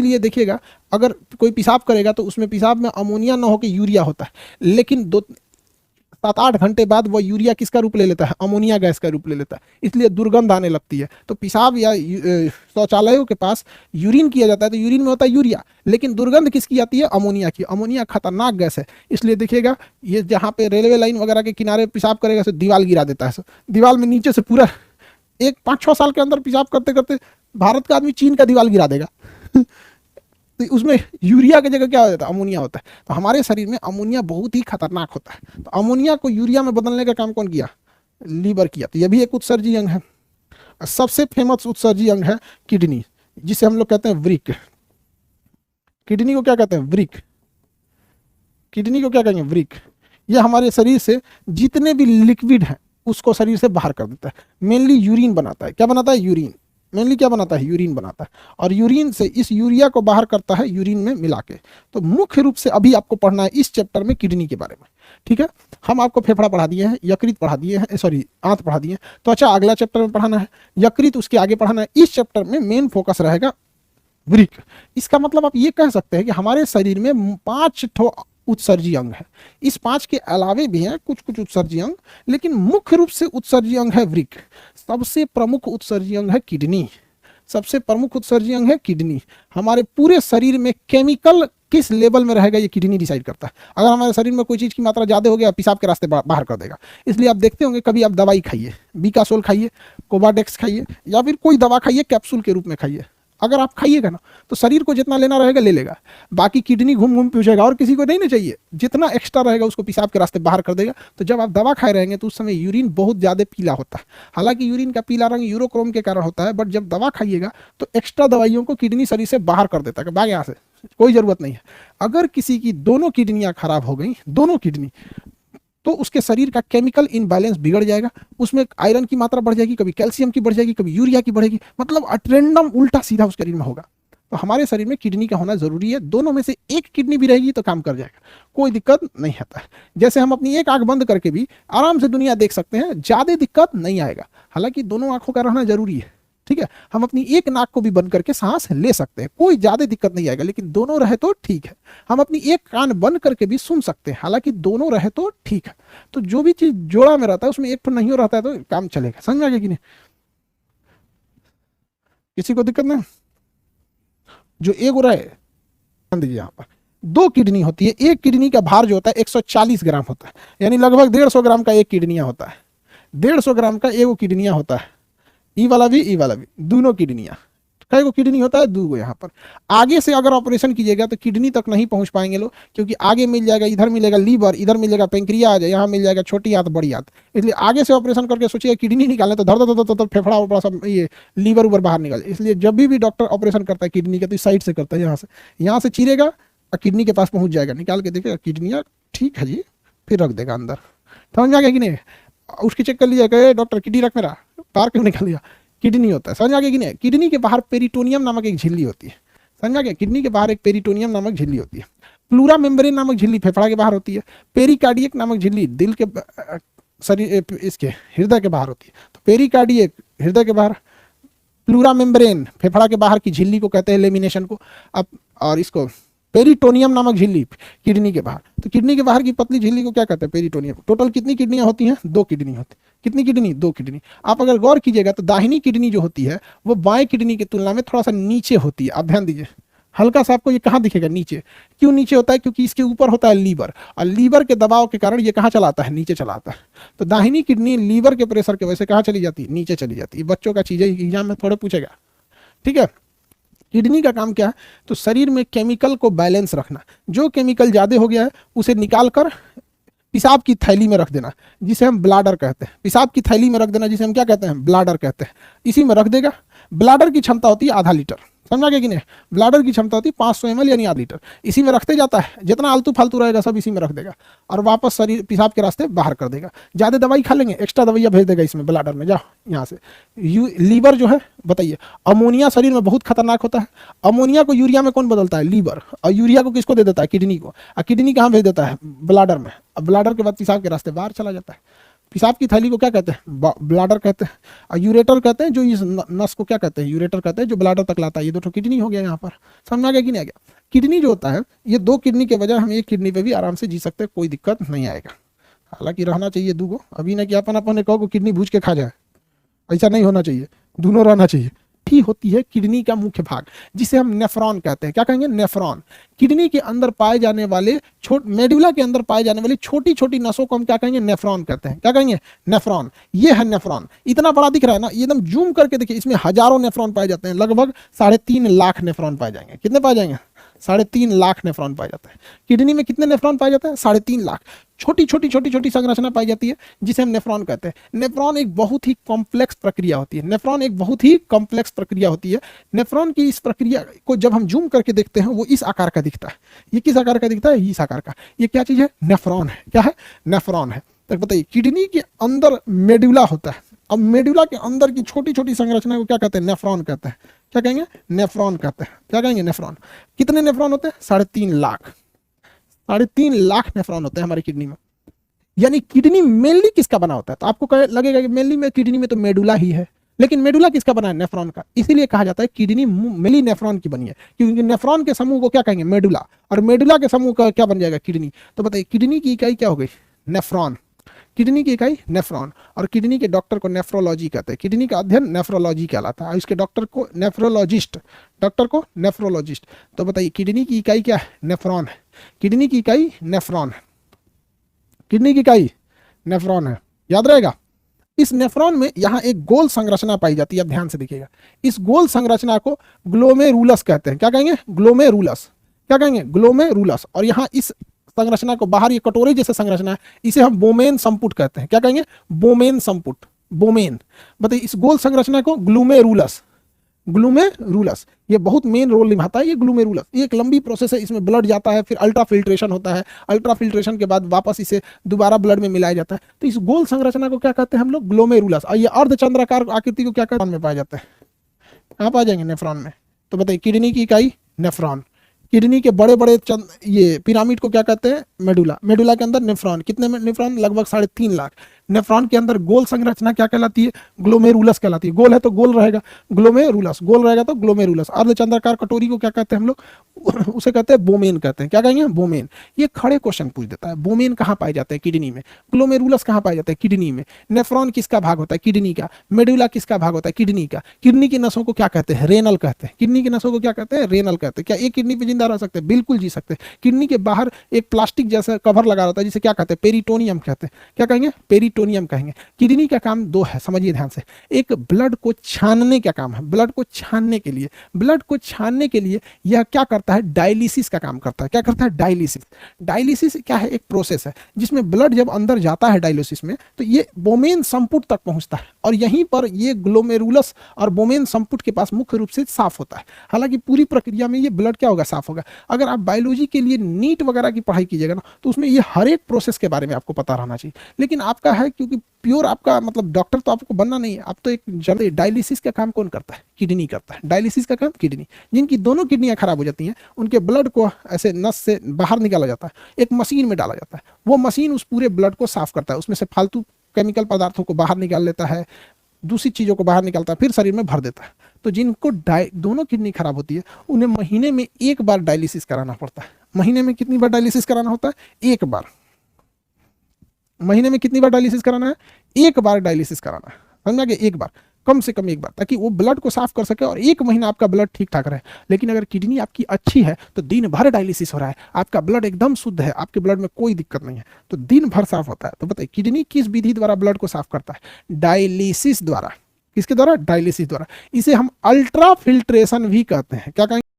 इसीलिए देखिएगा अगर कोई पेशाब करेगा तो उसमें पेशाब में अमोनिया ना होकर यूरिया होता है, लेकिन 7-8 घंटे बाद वो यूरिया किसका रूप ले लेता है, अमोनिया गैस का रूप ले लेता है, इसलिए दुर्गंध आने लगती है। तो पेशाब या शौचालयों के पास यूरिन किया जाता है तो यूरिन में होता है यूरिया, लेकिन दुर्गंध किसकी आती है, अमोनिया की। अमोनिया खतरनाक गैस है, इसलिए देखिएगा ये जहाँ पे रेलवे लाइन वगैरह के किनारे पेशाब करेगा तो दीवार गिरा देता है, दीवार में नीचे से पूरा एक 5-6 साल के अंदर पेशाब करते करते भारत का आदमी चीन का दीवार गिरा देगा। तो उसमें यूरिया की जगह क्या हो जाता है, अमोनिया होता है। तो हमारे शरीर में अमोनिया बहुत ही खतरनाक होता है। तो अमोनिया को यूरिया में बदलने का काम कौन किया, लीवर किया। तो यह भी एक उत्सर्जी अंग है। सबसे फेमस उत्सर्जी अंग है किडनी, जिसे हम लोग कहते हैं वृक्क। किडनी को क्या कहते हैं, वृक्क। किडनी को क्या कहेंगे, वृक्क। यह हमारे शरीर से जितने भी लिक्विड हैं उसको शरीर से बाहर कर देता है। मेनली यूरिन बनाता है। क्या बनाता है, यूरिन। मेनली क्या बनाता है, यूरिन बनाता है। और यूरिन से इस यूरिया को बाहर करता है यूरिन में मिला के। तो मुख्य रूप से अभी आपको पढ़ना है इस चैप्टर में किडनी के बारे में, ठीक है। हम आपको फेफड़ा पढ़ा दिए हैं, यकृत पढ़ा दिए हैं, सॉरी आंत पढ़ा दिए हैं। तो अच्छा, अगला चैप्टर में पढ़ाना है यकृत, उसके आगे पढ़ाना है। इस चैप्टर में मेन फोकस रहेगा वृक्क। इसका मतलब आप ये कह सकते हैं कि हमारे शरीर में 5 उत्सर्जी अंग है। इस 5 के अलावे भी हैं कुछ कुछ उत्सर्जी अंग, लेकिन मुख्य रूप से उत्सर्जी अंग है वृक्क। सबसे प्रमुख उत्सर्जी अंग है किडनी। सबसे प्रमुख उत्सर्जी अंग है किडनी। हमारे पूरे शरीर में केमिकल किस लेवल में रहेगा ये किडनी डिसाइड करता है। अगर हमारे शरीर में कोई चीज़ की मात्रा ज़्यादा हो गया, पेशाब के रास्ते बाहर कर देगा। इसलिए आप देखते होंगे कभी आप दवाई खाइए, बीकासोल खाइए, कोबाडेक्स खाइए, या फिर कोई दवा खाइए कैप्सूल के रूप में खाइए। अगर आप खाइएगा ना तो शरीर को जितना लेना रहेगा ले लेगा, बाकी किडनी घूम घूम पूछेगा और किसी को नहीं ना चाहिए, जितना एक्स्ट्रा रहेगा उसको पेशाब के रास्ते बाहर कर देगा। तो जब आप दवा खाए रहेंगे तो उस समय यूरिन बहुत ज़्यादा पीला होता है। हालांकि यूरिन का पीला रंग यूरोक्रोम के कारण होता है, बट जब दवा खाइएगा तो एक्स्ट्रा दवाइयों को किडनी शरीर से बाहर कर देता है, भाग यहाँ से, कोई ज़रूरत नहीं है। अगर किसी की दोनों किडनियाँ खराब हो गई, दोनों किडनी, तो उसके शरीर का केमिकल इनबैलेंस बिगड़ जाएगा। उसमें आयरन की मात्रा बढ़ जाएगी, कभी कैल्शियम की बढ़ जाएगी, कभी यूरिया की बढ़ेगी, मतलब अट्रेंडम उल्टा सीधा उस शरीर में होगा। तो हमारे शरीर में किडनी का होना जरूरी है। दोनों में से एक किडनी भी रहेगी तो काम कर जाएगा, कोई दिक्कत नहीं आता है। जैसे हम अपनी एक आंख बंद करके भी आराम से दुनिया देख सकते हैं, ज़्यादा दिक्कत नहीं आएगा। हालांकि दोनों आंखों का रहना जरूरी है, ठीक है। हम अपनी एक नाक को भी बंद करके सांस ले सकते हैं, कोई ज़्यादा दिक्कत नहीं आएगा, लेकिन दोनों रहे तो ठीक है। हम अपनी एक कान बंद करके भी सुन सकते हैं, हालांकि दोनों रहे तो ठीक है। तो जो भी चीज़ जोड़ा में रहता है उसमें एक तो नहीं हो रहता है तो काम चलेगा। समझ में आ गया कि नहीं, किसी को दिक्कत नहीं। जो एक हो रहा है, ध्यान दीजिए, यहाँ पर 2 किडनी होती है। एक किडनी का भार जो होता है 140 ग्राम होता है, यानी लगभग 150 ग्राम का एक किडनिया होता है। 150 ग्राम का एक किडनिया होता है। ई वाला भी दोनों किडनियाँ। कई को किडनी होता है, 2 यहाँ पर। आगे से अगर ऑपरेशन कीजिएगा तो किडनी तक नहीं पहुंच पाएंगे लोग, क्योंकि आगे मिल जाएगा, इधर मिलेगा लीवर, इधर मिलेगा पेंक्रियाज, यहाँ मिल जाएगा छोटी आंत बड़ी आंत। इसलिए आगे से ऑपरेशन करके सोचिए किडनी निकालें तो धड़ धड़ धड़ फेफड़ा उपड़ा सब ये लीवर ऊपर बाहर निकाले। इसलिए जब भी डॉक्टर ऑपरेशन करता है किडनी का तो इस साइड से करता है, यहाँ से चीरेगा और किडनी के पास पहुँच जाएगा, निकाल के देखेगा किडनियाँ ठीक है जी, फिर रख देगा अंदर। समझ में आ गया कि नहीं। उसकी चेक कर लीजिएगा, डॉक्टर किडनी रख मेरा, बाहर क्यों निकाल लिया, किडनी होता है। समझ आ गया कि नहीं। किडनी के बाहर पेरिटोनियम नामक एक झिल्ली होती है। समझ आ गया, किडनी के बाहर एक पेरिटोनियम नामक झिल्ली होती है। प्लूरा मेम्ब्रेन नामक झिल्ली फेफड़ा के बाहर होती है। पेरिकार्डियक नामक झिल्ली दिल के शरीर इसके हृदय के बाहर होती है। तो पेरिकार्डियक हृदय के बाहर, प्लूरा मेम्ब्रेन फेफड़ा के बाहर की झिल्ली को कहते हैं लेमिनेशन को। अब और इसको पेरिटोनियम नामक झिल्ली किडनी के बाहर। तो किडनी के बाहर की पतली झिल्ली को क्या कहते हैं, पेरिटोनियम। टोटल कितनी किडनियां होती हैं, 2 किडनी होती है। कितनी किडनी, 2 किडनी। आप अगर गौर कीजिएगा तो दाहिनी किडनी जो होती है वो बाएं किडनी की तुलना में थोड़ा सा नीचे होती है। आप ध्यान दीजिए, हल्का सा आपको ये कहाँ दिखेगा, नीचे। क्यों नीचे होता है, क्योंकि इसके ऊपर होता है लीवर, और लीवर के दबाव के कारण ये कहाँ चलाता है, नीचे चलाता है। तो दाहिनी किडनी लीवर के प्रेशर की वजह से कहाँ चली जाती है, नीचे चली जाती है। बच्चों का चीज़ है, एग्जाम में थोड़ा पूछेगा, ठीक है। किडनी का काम क्या है, तो शरीर में केमिकल को बैलेंस रखना। जो केमिकल ज़्यादा हो गया है उसे निकाल कर पेशाब की थैली में रख देना, जिसे हम ब्लाडर कहते हैं। पेशाब की थैली में रख देना, जिसे हम क्या कहते हैं, ब्लाडर कहते हैं। इसी में रख देगा। ब्लाडर की क्षमता होती है आधा लीटर, समझा गया कि नहीं। ब्लाडर की क्षमता होती है 500 ml यानी आधा लीटर। इसी में रखते जाता है, जितना आलतू फालतू रहेगा सब इसी में रख देगा और वापस शरीर पेशाब के रास्ते बाहर कर देगा। ज़्यादा दवाई खा लेंगे, एक्स्ट्रा दवाइयाँ भेज देगा इसमें ब्लाडर में, जाओ यहाँ से। लीवर जो है, बताइए, अमोनिया शरीर में बहुत खतरनाक होता है। अमोनिया को यूरिया में कौन बदलता है, लीवर। और यूरिया को किसको दे देता है, किडनी को। और किडनी कहाँ भेज देता है, ब्लाडर में। अब ब्लाडर के बाद पेशाब के रास्ते बाहर चला जाता है। पेशाब की थैली को क्या कहते हैं? ब्लाडर कहते हैं। और यूरेटर कहते हैं जो इस नस को क्या कहते हैं? यूरेटर कहते हैं, जो ब्लाडर तक लाता है। ये दो तो किडनी हो गया यहाँ पर, समझ में आ गया कि नहीं आ गया? किडनी जो होता है, ये 2 किडनी के बजाय हम 1 किडनी पे भी आराम से जी सकते हैं, कोई दिक्कत नहीं आएगा। हालांकि रहना चाहिए 2 गो, अभी ना कि अपन अपन कहो किडनी भूज के खा जाए, ऐसा नहीं होना चाहिए, दोनों रहना चाहिए। ठीक होती है किडनी का मुख्य भाग, जिसे हम नेफ्रॉन कहते हैं। क्या कहेंगे? नेफ्रॉन। किडनी के अंदर पाए जाने वाले मेडुला के अंदर पाए जाने वाली छोटी छोटी नसों को हम क्या कहेंगे? नेफ्रॉन कहते हैं। क्या कहेंगे? नेफ्रॉन। ये है नेफ्रॉन। इतना बड़ा दिख रहा है ना, एकदम जूम करके देखिए, इसमें हजारों नेफ्रॉन पाए जाते हैं, लगभग 3.5 लाख नेफ्रॉन पाए जाएंगे। कितने पाए जाएंगे? 3.5 लाख नेफ्रॉन पाए जाते हैं। किडनी में कितने नेफ्रॉन पाए जाते हैं? 3.5 लाख। छोटी छोटी छोटी छोटी संरचना पाई जाती है, जिसे हम नेफ्रॉन कहते हैं। नेफ्रॉन एक बहुत ही कॉम्प्लेक्स प्रक्रिया होती है। नेफ्रॉन एक बहुत ही कॉम्प्लेक्स प्रक्रिया होती है। नेफ्रॉन की इस प्रक्रिया को जब हम जूम करके देखते हैं, वो इस आकार का दिखता है। ये किस आकार का दिखता है? इस आकार का। ये क्या चीज है? नेफ्रॉन है। क्या है? नेफ्रॉन है। तो बताइए, किडनी के अंदर मेडुला होता है। अब मेडुला के अंदर की छोटी छोटी संरचना को क्या कहते हैं? नेफ्रॉन कहते हैं। क्या कहेंगे? नेफ्रॉन कहते हैं। क्या कहेंगे? नेफ्रॉन। कितने नेफ्रॉन होते हैं? 3.5 लाख। 3.5 लाख नेफ्रॉन होते हैं हमारी किडनी में। यानी किडनी मेनली किसका बना होता है? तो आपको लगेगा कि मेनली में किडनी में तो मेडुला ही है, लेकिन मेडुला किसका बना है? नेफ्रॉन का। इसीलिए कहा जाता है किडनी मेनली नेफ्रॉन की बनी है, क्योंकि नेफ्रॉन के समूह को क्या कहेंगे? मेडुला। और मेडुला के समूह का क्या बन जाएगा? किडनी। तो बताइए, किडनी की इकाई क्या हो गई? नेफ्रॉन। किडनी की इकाई नेफ्रॉन। और किडनी के डॉक्टर को नेफ्रोलॉजी कहते हैं। किडनी का अध्ययन नेफ्रोलॉजी कहलाता है, और इसके डॉक्टर को नेफ्रोलॉजिस्ट। डॉक्टर को नेफ्रोलॉजिस्ट। तो बताइए, किडनी की इकाई क्या है? नेफ्रॉन है। किडनी की इकाई नेफ्रॉन है। किडनी की इकाई नेफ्रॉन है, याद रहेगा। इस नेफ्रॉन में यहां एक गोल संरचना पाई जाती है। अब ध्यान से देखिएगा, इस गोल संरचना को ग्लोमेरुलस कहते हैं। क्या कहेंगे? ग्लोमेरुलस। क्या कहेंगे? ग्लोमेरुलस। और यहां इस संरचना को, बाहर ये कटोरे जैसे संरचना है, इसे हम बोमेन संपुट कहते हैं। क्या कहेंगे? बोमेन संपुट। बोमेन। बताइए, इस गोल संरचना को ग्लूमेरुलस। ग्लूमेरुलस ये बहुत मेन रोल निभाता है। ये ग्लूमेरुलस ये एक लंबी प्रोसेस है। इसमें ब्लड जाता है, फिर अल्ट्रा फिल्ट्रेशन होता है। अल्ट्रा फिल्ट्रेशन के बाद वापस इसे दोबारा ब्लड में मिलाया जाता है। तो इस गोल संरचना को क्या कहते हैं हम लोग? ग्लोमेरुलस। और ये अर्धचंद्राकार आकृति को क्या कहते हैं? में पाए जाते हैं। कहाँ पाए जाएंगे? नेफ्रॉन में। तो बताइए, किडनी की इकाई नेफ्रॉन। किडनी के बड़े बड़े ये पिरामिड को क्या कहते हैं? मेडुला। मेडुला के अंदर नेफ्रॉन। कितने नेफ्रॉन? लगभग 3.5 लाख। नेफ्रॉन के अंदर गोल संरचना क्या कहलाती है? ग्लोमेरुलस कहलाती है। गोल है तो गोल रहेगा, ग्लोमेरुलस। गोल रहेगा तो ग्लोमेरुलस। अर्धचंद्राकार कटोरी को क्या कहते हैं हम लोग? उसे कहते हैं बोमेन कहते हैं। क्या कहेंगे? बोमेन। ये खड़े क्वेश्चन पूछ देता है। बोमेन कहाँ पाए जाते हैं? किडनी में। ग्लोमेरुलस कहाँ पाए जाते हैं? किडनी में। नेफ्रॉन किसका भाग होता है? किडनी का। मेडुला किसका भाग होता है? किडनी का। किडनी की नसों को क्या कहते हैं? रेनल कहते हैं। किडनी की नसों को क्या कहते हैं? रेनल कहते हैं। क्या एक किडनी पे जिंदा रह सकते हैं? बिल्कुल जी सकते हैं। किडनी के बाहर एक प्लास्टिक जैसा कवर लगा रहता है, जिसे क्या कहते हैं? पेरिटोनियम कहते हैं। क्या कहेंगे? पेरिटोनियम कहेंगे। किडनी का काम 2 है, समझिए ध्यान से। एक ब्लड को छानने का काम है। ब्लड को छानने के लिए, ब्लड को छानने के लिए यह क्या करता है? डायलिसिस का काम करता है। क्या करता है? डायलिसिस। डायलिसिस क्या है? एक प्रोसेस है जिसमें ब्लड जब अंदर जाता है डायलिसिस में, तो ये बोमेन संपुट तक पहुंचता है, और यहीं पर ये ग्लोमेरुलस और बोमेन संपुट के पास मुख्य रूप से साफ होता है। हालांकि पूरी प्रक्रिया में ये ब्लड क्या होगा? साफ होगा। अगर आप बायोलॉजी के लिए नीट वगैरह की पढ़ाई कीजिएगा ना, तो उसमें ये हर एक प्रोसेस के बारे में आपको पता रहना चाहिए। लेकिन आपका है, क्योंकि प्योर आपका मतलब डॉक्टर तो आपको बनना नहीं है, आप तो एक जनरल। डायलिसिस का काम कौन करता है? किडनी करता है। डायलिसिस का काम किडनी। जिनकी दोनों किडनियां खराब हो जाती हैं, उनके ब्लड को ऐसे नस से बाहर निकाला जाता है, एक मशीन में डाला जाता है। वो मशीन उस पूरे ब्लड को साफ करता है, उसमें से फालतू केमिकल पदार्थों को बाहर निकाल लेता है, दूसरी चीजों को बाहर निकालता है, फिर शरीर में भर देता है। तो जिनको दोनों किडनी खराब होती है, उन्हें महीने में 1 बार डायलिसिस कराना पड़ता है। महीने में कितनी बार डायलिसिस कराना होता है? 1 बार। महीने में कितनी बार डायलिसिस कराना है? 1 बार डायलिसिस कराना है। समझ गए? 1 बार, कम से कम 1 बार, ताकि वो ब्लड को साफ कर सके और 1 महीना आपका ब्लड ठीक ठाक रहे। लेकिन अगर किडनी आपकी अच्छी है तो दिन भर डायलिसिस हो रहा है, आपका ब्लड एकदम शुद्ध है, आपके ब्लड में कोई दिक्कत नहीं है, तो दिन भर साफ होता है। तो बताइए, किडनी किस विधि द्वारा ब्लड को साफ करता है? डायलिसिस द्वारा। किसके द्वारा? डायलिसिस द्वारा। इसे हम अल्ट्रा फिल्ट्रेशन भी कहते हैं। क्या कहेंगे?